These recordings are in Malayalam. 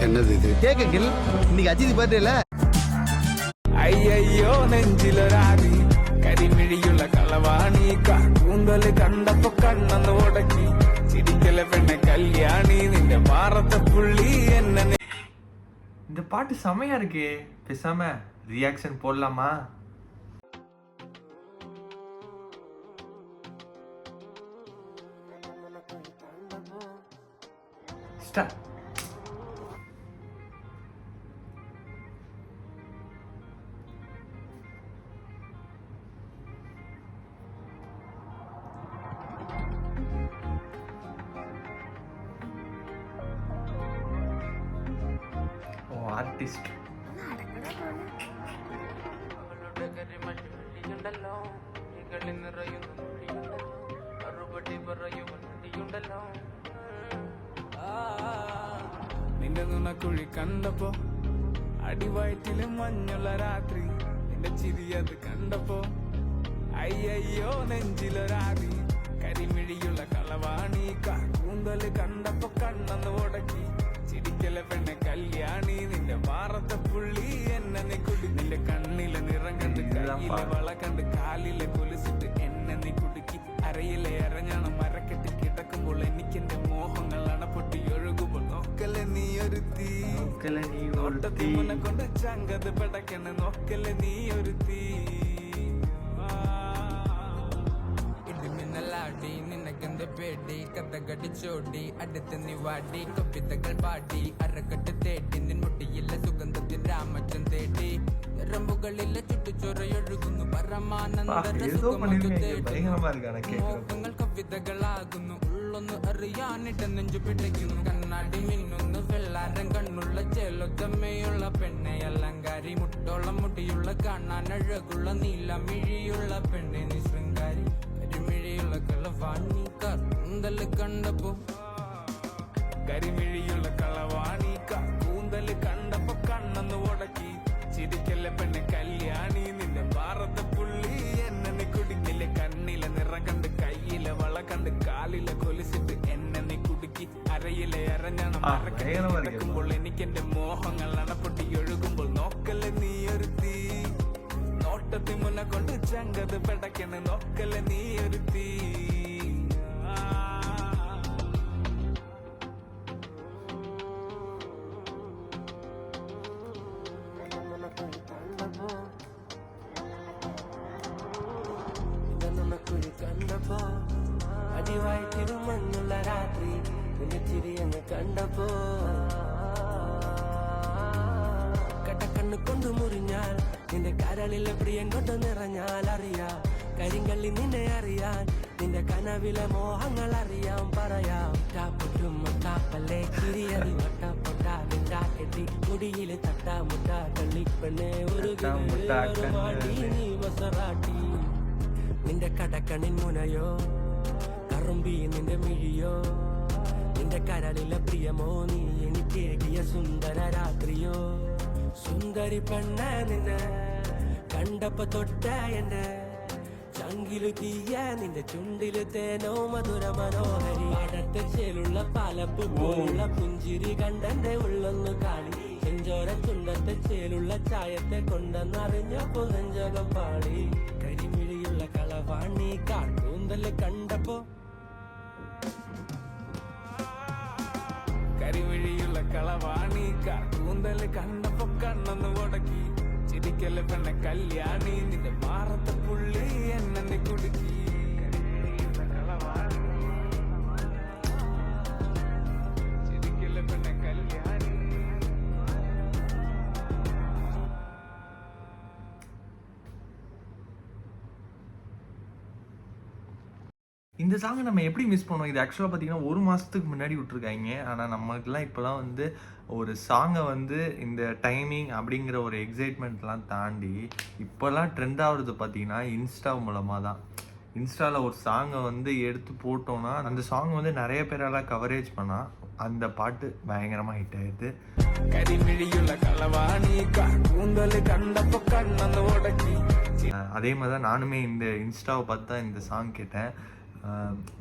என்னது இது? கேக்குங்கள் இன்னைக்கு அஜித் பர்த்டேல. അയ്യോ നെഞ്ചിലൊരാതി കരിമിഴിയുള്ള കളവാണി കൂന്തല് കണ്ടപ്പോ കണ്ണന്ന് ഉടക്കി ചിരിക്കല പെണ്ണെ കല്യാണി നിന്റെ മാറത്തെ പുള്ളി എന്നെ. இந்த பாட்டு செமையா இருக்கே, பேசாம ரியாக்ஷன் போடலாமா? ஸ்டார்ட். ആർട്ടിസ്റ്റ് നിന്റെ നുണക്കുഴി കണ്ടപ്പോ അടിവയറ്റില് മഞ്ഞുള്ള രാത്രി നിന്റെ ചിരി അത് കണ്ടപ്പോ അയ്യോ നെഞ്ചിലൊരാതി കരിമിഴിയുള്ള കളവാണി കൂന്തല് കണ്ടപ്പോ കണ്ണന്ന് ഉടക്കി ചിരിക്കല പെണ്ണെ കല്യാണി നിന്റെ മാറത്തെ പുള്ളി എന്നെ നീ കുടി നിന്റെ കണ്ണിലെ നിറം കണ്ട് കയ്യിലെ വള കണ്ട് കാലിലെ കൊലുസിട്ട് എന്നെ നീ കുടുക്കി അരയിലെ അരഞ്ഞാണ് മരക്കെട്ടി കിടക്കുമ്പോൾ എനിക്കെന്റെ മോഹങ്ങൾ അണപ്പൊട്ടി ഒഴുകുമ്പോൾ നോക്കലെ നീ ഒരു തീ ഓട്ടത്തി മുന്നെ കൊണ്ട് ചങ്കത് പെടക്കണ് നോക്കലെ നീ ഒരു തീ ലാടി നിനക്കെന്ത് പേടി കഥകടിച്ചോടി അടുത്ത് നീ വാടി കവിതകൾ പാടി അരക്കെട്ട് തേടി നിൻമുട്ടിയിലെ സുഗന്ധത്തിൽ രാമച്ചൻ തേടി റമ്പുകളിലെ ചുട്ടുചൊറയൊഴുകുന്നു പരമാനന്ദങ്ങൾ കവിതകളാകുന്നു ഉള്ളൊന്ന് അറിയാനിട്ട നെഞ്ചു പിടയ്ക്കുന്നു കണ്ണാടി മിന്നുന്നു വെള്ളാരം കണ്ണുള്ള ചെലൊത്തമ്മയുള്ള പെണ്ണെ അലങ്കാരി മുട്ടോളം മുടിയുള്ള കാണാൻ അഴകുള്ള നീലമിഴിയുള്ള പെണ്ണെ നീ ശൃംഗാരി കരിമിഴിയുള്ള കളവാണി കൂന്തല് കണ്ടപ്പോ കരിമിഴിയുള്ള കളവാണി കൂന്തല് കണ്ടപ്പോ കണ്ണന്ന് ഉടക്കി ചിരിക്കല്ല പെണ്ണെ കല്യാണി നിന്റെ ഭാരത പുള്ളി എന്നെ നീ കുടുങ്ങിലെ കണ്ണിലെ നിറം കണ്ട് കയ്യിലെ വള കണ്ട് കാലിലെ കൊലിച്ചിട്ട് എന്നെ നീ കുടുക്കി അരയിലെ അരഞ്ഞാണ് മറക്കുമ്പോൾ എനിക്കെന്റെ മോഹങ്ങൾ അണപ്പൊട്ടി ഒഴുകുമ്പോൾ നോക്കല്ലേ നീ ഒരു തീ നോട്ടത്തി മുന്നെ കൊണ്ട് ചങ്കത് പെടക്കണ് നോക്കല്ലേ നീ ഒരു തീ കണ്ടപ്പോ അടിവായിട്ടിരു മഞ്ഞുള്ള രാത്രി നിന്റെ ചിരിയെന്ന് കണ്ടപ്പോ കടക്കണ്ണ് കൊണ്ടു മുറിഞ്ഞാൽ നിന്റെ കരളിലെ പ്രിയം കൊണ്ട് നിറഞ്ഞാൽ അറിയാം കരിങ്കള്ളി നിന്നെ അറിയാൻ നിന്റെ കനവിലെ മോഹങ്ങൾ അറിയാം പറയാം ടാപ്പൊട്ടും മുട്ടാപ്പല്ലേ ചിരിയറി വട്ടപ്പൊട്ടാകെട്ടി മുടിയില് തട്ടാമുട്ട കള്ളിപ്പെണ്ണെ ഒരു നീ മസറാട്ടി നിന്റെ കടക്കണിൻ മുനയോ കറുമ്പി നിന്റെ മിഴിയോ നിന്റെ കരളിലെ പ്രിയമോ നീ എനിക്കേകിയ സുന്ദര രാത്രിയോ സുന്ദരി പെണ്ണ നിന്നെ കണ്ടപ്പോ തൊട്ട എന്നെ ചങ്കിലു തീയ നിന്റെ ചുണ്ടില് തേനോ മധുര മനോഹരി പാടത്തെ ചേലുള്ള പാലപ്പ് പോലുള്ള പുഞ്ചിരി കണ്ടെന്റെ ഉള്ളൊന്നു കാളി ചെഞ്ചോര ചുണ്ടത്തെ ചേലുള്ള ചായത്തെ കൊണ്ടെന്നറിഞ്ഞപ്പോ നെഞ്ചകം പാടി കരിമിഴിയുള്ള കളവാണി കൂന്തല് കണ്ടപ്പോ കരിമിഴിയുള്ള കളവാണി കൂന്തല് കണ്ടപ്പോ കണ്ണന്ന് ഉടക്കി ചിരിക്കല് പെണ്ണെ കല്യാണി നിന്റെ മാറത്തെ പുള്ളി എന്നെ നീ കുടുക്കി ചിരിക്കല് പെണ്ണെ കല്യാണി. இந்த சாங்கை நம்ம எப்படி மிஸ் பண்ணோம்? இது ஆக்சுவலாக பார்த்தீங்கன்னா 1 மாதத்துக்கு முன்னாடி விட்டுருக்காங்க. ஆனால் நம்மளுக்கெல்லாம் இப்போலாம் வந்து ஒரு சாங்கை வந்து இந்த டைமிங் அப்படிங்கிற ஒரு எக்ஸைட்மெண்ட்லாம் தாண்டி இப்போல்லாம் ட்ரெண்ட் ஆகுறது பார்த்தீங்கன்னா இன்ஸ்டா மூலமாக தான். இன்ஸ்டாவில் ஒரு சாங்கை வந்து எடுத்து போட்டோன்னா அந்த சாங் வந்து நிறைய பேரால் கவரேஜ் பண்ணால் அந்த பாட்டு பயங்கரமாக ஹிட் ஆயிடுது. அதே மாதிரி தான் நானுமே இந்த இன்ஸ்டாவை பார்த்து தான் இந்த சாங் கேட்டேன்.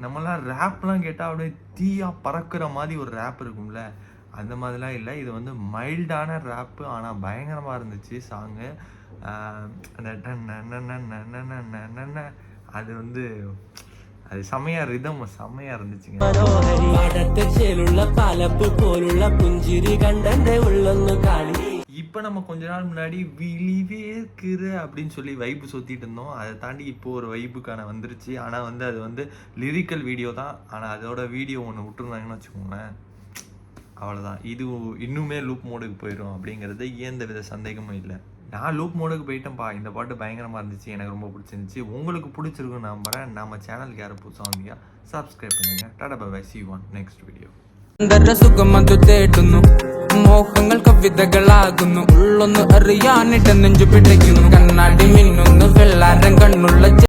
நம்மளாம் ரேப்லாம் கேட்டால் அப்படியே தீயாக பறக்கிற மாதிரி ஒரு ரேப் இருக்கும்ல, அந்த மாதிரிலாம் இல்லை. இது வந்து மைல்டான ரேப்பு, ஆனால் பயங்கரமாக இருந்துச்சு சாங்கு. அந்த அது வந்து அது செம்மையா ரிதம் செம்மையா இருந்துச்சுங்க. இப்போ நம்ம கொஞ்ச நாள் முன்னாடி விழிவேற்கிற அப்படின்னு சொல்லி வைப்பு சுற்றிட்டு இருந்தோம். அதை தாண்டி இப்போ ஒரு வைப்புக்கான வந்துருச்சு. ஆனால் வந்து அது வந்து லிரிக்கல் வீடியோ தான். ஆனால் அதோட வீடியோ ஒன்று விட்டுருந்தாங்கன்னு வச்சுக்கோங்களேன், அவ்வளோதான். இது இன்னுமே லூப் மோடுக்கு போயிடும் அப்படிங்கிறது எந்த வித சந்தேகமும் இல்லை. நான் லூப் மோடுக்கு போயிட்டேன்ப்பா. இந்த பாட்டு பயங்கரமாக இருந்துச்சு, எனக்கு ரொம்ப பிடிச்சிருந்துச்சு. உங்களுக்கு பிடிச்சிருக்குன்னு நம்புறேன். நம்ம சேனலுக்கு யாரும் புதுசாக வந்தீங்க സബ്സ്ക്രൈബ് ചെയ്യുക. Tata bye bye, see you on next video. സുഖമതു തേടുന്നു, മോഹങ്ങൾ കവിതകളാകുന്നു, ഉള്ളൊന്ന് അറിയാനിട്ട് നെഞ്ചു പിടിക്കുന്നു, കണ്ണാടി മിന്നുന്നു, വെള്ളാരം കണ്ണുള്ള